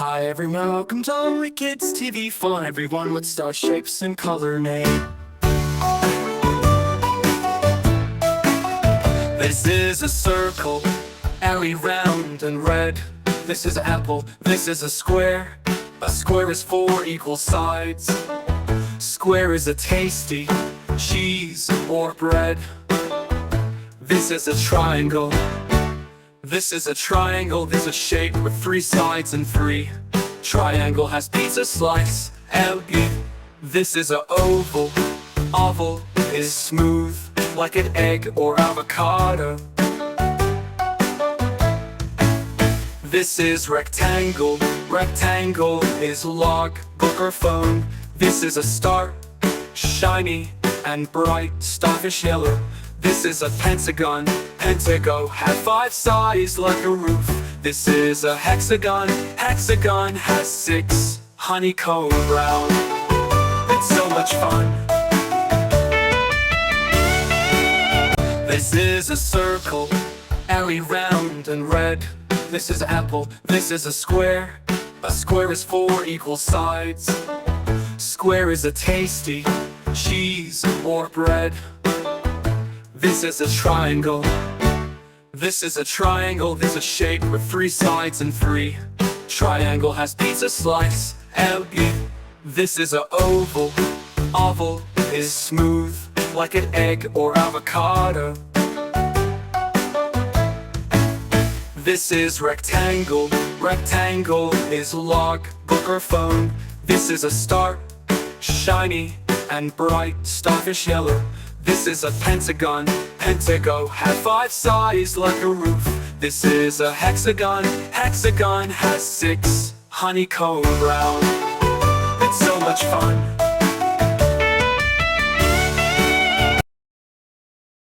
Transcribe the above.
Hi everyone, welcome to Only Kids TV Fun. Everyone, let's start shapes and color name. This is a circle, airy, round and red. This is an apple, this is a square. A square is 4 equal sides. Square is a tasty cheese or bread. This is a triangle. This is a triangle, there's a shape with 3 sides and 3. Triangle has pizza slice, elbow. This is a oval. Oval is smooth, like an egg or avocado. This is rectangle. Rectangle is log, book or phone. This is a star, shiny and bright, starfish yellow. This is a pentagon. Pentagon has 5 sides like a roof. This is a hexagon. Hexagon has 6 honeycomb round. It's so much fun. This is a circle, airy, round and red. This is an apple, this is a square. A square is 4 equal sides. Square is a tasty cheese or bread. This is a triangle. This is a triangle, there's a shape with 3 sides and 3. Triangle has pizza slice, elbow. This is an oval. Oval is smooth, like an egg or avocado. This is rectangle. Rectangle is log, book or phone. This is a star, shiny and bright, starfish yellow. This is a pentagon. Pentagon has 5 sides like a roof. This is a hexagon. Hexagon has 6 honeycomb round. It's so much fun.